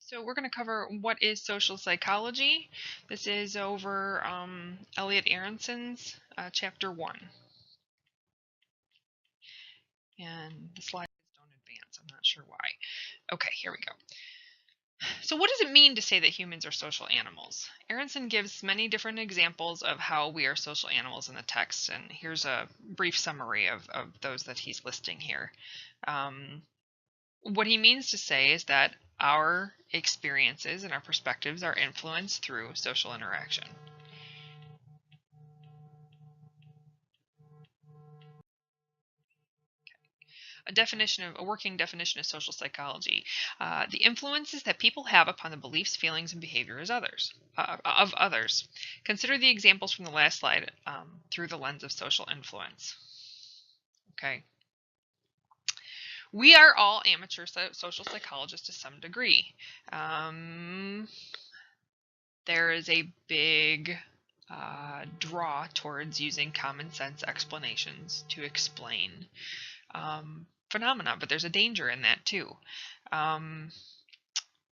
So we're going to cover what is social psychology. This is over Elliot Aronson's chapter 1. And the slides don't advance. I'm not sure why. Okay, here we go. So what does it mean to say that humans are social animals? Aronson gives many different examples of how we are social animals in the text, and here's a brief summary of those that he's listing here. What he means to say is that our experiences and our perspectives are influenced through social interaction. A working definition of social psychology: the influences that people have upon the beliefs, feelings, and behaviors of others. Consider the examples from the last slide through the lens of social influence. Okay. We are all amateur social psychologists to some degree. There is a big draw towards using common sense explanations to explain phenomena, but there's a danger in that too.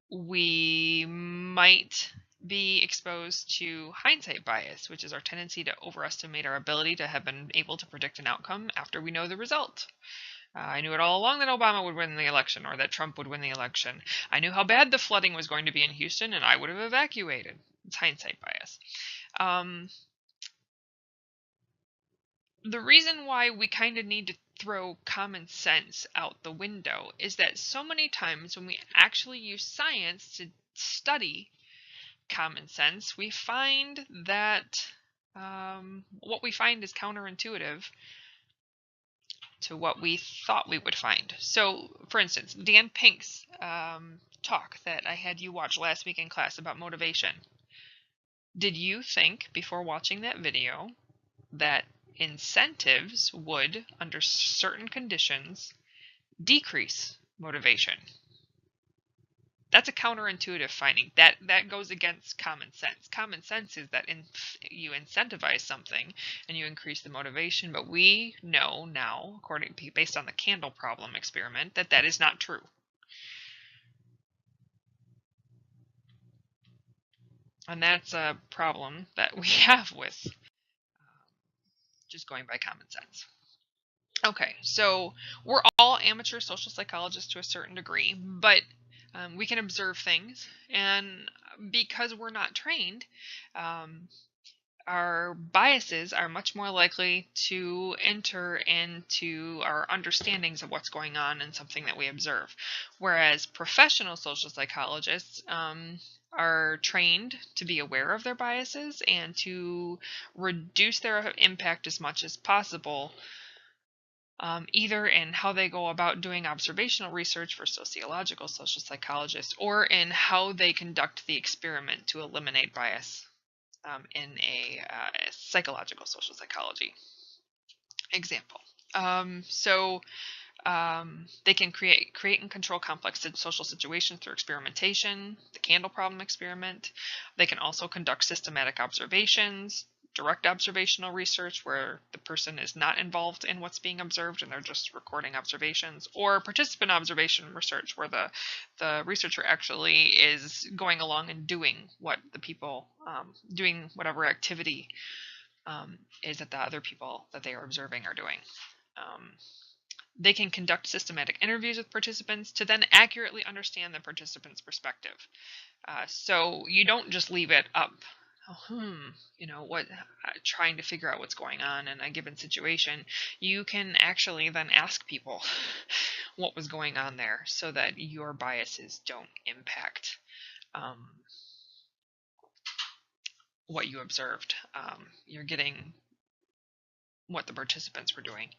We might be exposed to hindsight bias, which is our tendency to overestimate our ability to have been able to predict an outcome after we know the result. I knew it all along that Obama would win the election, or that Trump would win the election. I knew how bad the flooding was going to be in Houston, and I would have evacuated. It's hindsight bias. The reason why we kind of need to throw common sense out the window is that so many times when we actually use science to study common sense, we find that what we find is counterintuitive to what we thought we would find. So, for instance, Dan Pink's talk that I had you watch last week in class about motivation. Did you think, before watching that video, that incentives would, under certain conditions, decrease motivation? That's a counterintuitive finding. That goes against common sense. Common sense is that you incentivize something and you increase the motivation, but we know now, based on the candle problem experiment, that that is not true. And that's a problem that we have with just going by common sense. Okay, so we're all amateur social psychologists to a certain degree, but we can observe things, and because we're not trained, our biases are much more likely to enter into our understandings of what's going on in something that we observe. Whereas professional social psychologists are trained to be aware of their biases and to reduce their impact as much as possible, either in how they go about doing observational research for sociological social psychologists, or in how they conduct the experiment to eliminate bias in a psychological social psychology example. They can create and control complex social situations through experimentation, the candle problem experiment. They can also conduct systematic observations, direct observational research where the person is not involved in what's being observed and they're just recording observations, or participant observation research where the researcher actually is going along and doing what the people, doing whatever activity is that the other people that they are observing are doing. They can conduct systematic interviews with participants to then accurately understand the participant's perspective. So you don't just leave it up, trying to figure out what's going on in a given situation. You can actually then ask people what was going on there so that your biases don't impact what you observed. You're getting what the participants were doing.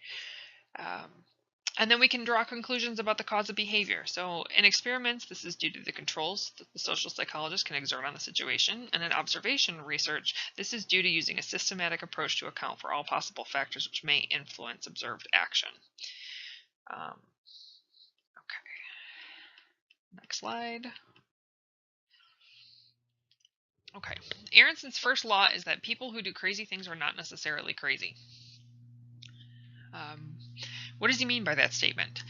And then we can draw conclusions about the cause of behavior. So in experiments, this is due to the controls that the social psychologist can exert on the situation. And in observation research, this is due to using a systematic approach to account for all possible factors which may influence observed action. Okay. Next slide. Okay. Aronson's first law is that people who do crazy things are not necessarily crazy. What does he mean by that statement?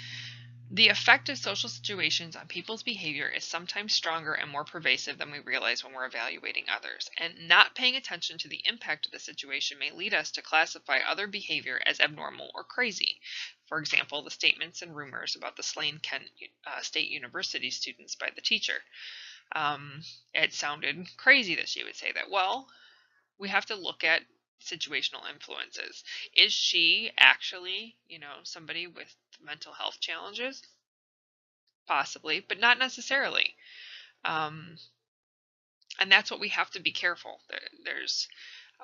The effect of social situations on people's behavior is sometimes stronger and more pervasive than we realize when we're evaluating others. And not paying attention to the impact of the situation may lead us to classify other behavior as abnormal or crazy. For example, the statements and rumors about the slain Kent State University students by the teacher. It sounded crazy that she would say that. Well, we have to look at situational influences. Is she actually, somebody with mental health challenges? Possibly, but not necessarily. Um, and that's what we have to be careful.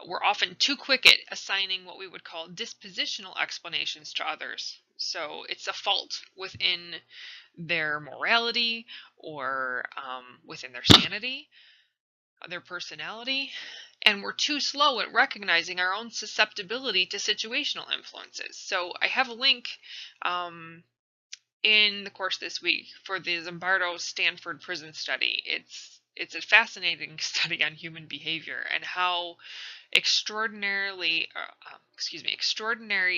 We're often too quick at assigning what we would call dispositional explanations to others. So it's a fault within their morality or within their sanity, their personality, and we're too slow at recognizing our own susceptibility to situational influences. So I have a link in the course this week for the Zimbardo Stanford prison study. It's a fascinating study on human behavior and how extraordinary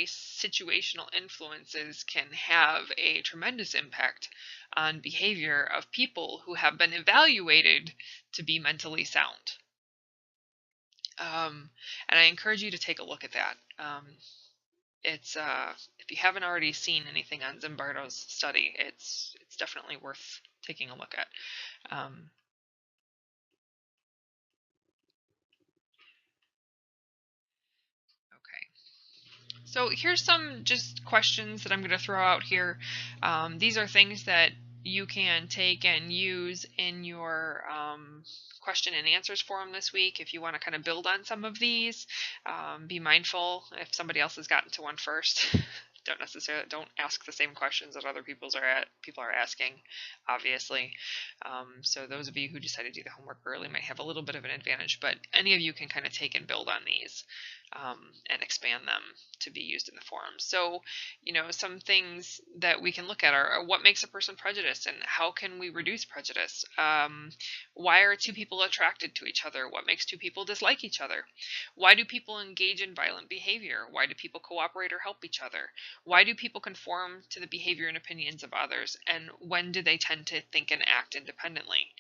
situational influences can have a tremendous impact on behavior of people who have been evaluated to be mentally sound. And I encourage you to take a look at that. It's if you haven't already seen anything on Zimbardo's study, it's definitely worth taking a look at. Okay. So here's some just questions that I'm going to throw out here. These are things that you can take and use in your question and answers forum this week. If you want to kind of build on some of these, be mindful if somebody else has gotten to one first. Don't ask the same questions that other people are asking, obviously. So those of you who decide to do the homework early might have a little bit of an advantage, but any of you can kind of take and build on these and expand them to be used in the forum. So, some things that we can look at are what makes a person prejudiced and how can we reduce prejudice? Why are two people attracted to each other? What makes two people dislike each other? Why do people engage in violent behavior? Why do people cooperate or help each other? Why do people conform to the behavior and opinions of others? And when do they tend to think and act independently?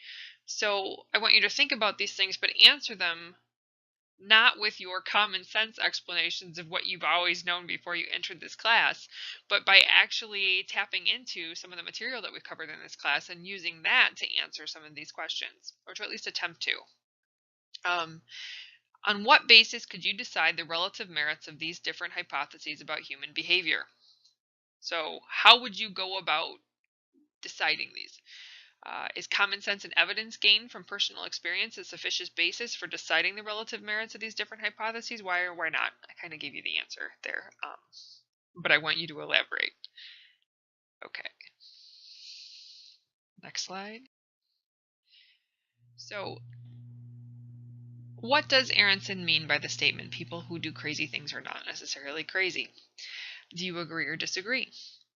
So I want you to think about these things, but answer them not with your common sense explanations of what you've always known before you entered this class, but by actually tapping into some of the material that we've covered in this class and using that to answer some of these questions, or to at least attempt to. On what basis could you decide the relative merits of these different hypotheses about human behavior? So how would you go about deciding these? Is common sense and evidence gained from personal experience a sufficient basis for deciding the relative merits of these different hypotheses? Why or why not? I kind of gave you the answer there, but I want you to elaborate. Okay. Next slide. So, what does Aronson mean by the statement, people who do crazy things are not necessarily crazy? Do you agree or disagree?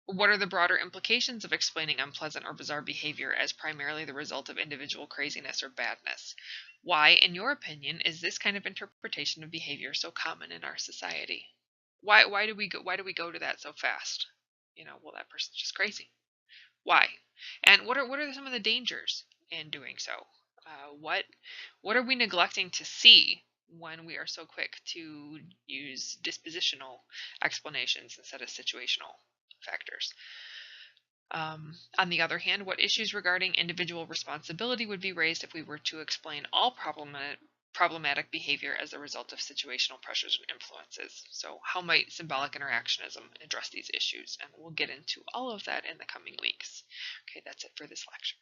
What are the broader implications of explaining unpleasant or bizarre behavior as primarily the result of individual craziness or badness? Why, in your opinion, is this kind of interpretation of behavior so common in our society? Why do we go to that so fast? Well, that person's just crazy. Why? And what are some of the dangers in doing so? What are we neglecting to see when we are so quick to use dispositional explanations instead of situational factors? On the other hand, what issues regarding individual responsibility would be raised if we were to explain all problematic behavior as a result of situational pressures and influences? So how might symbolic interactionism address these issues? And we'll get into all of that in the coming weeks. Okay, that's it for this lecture.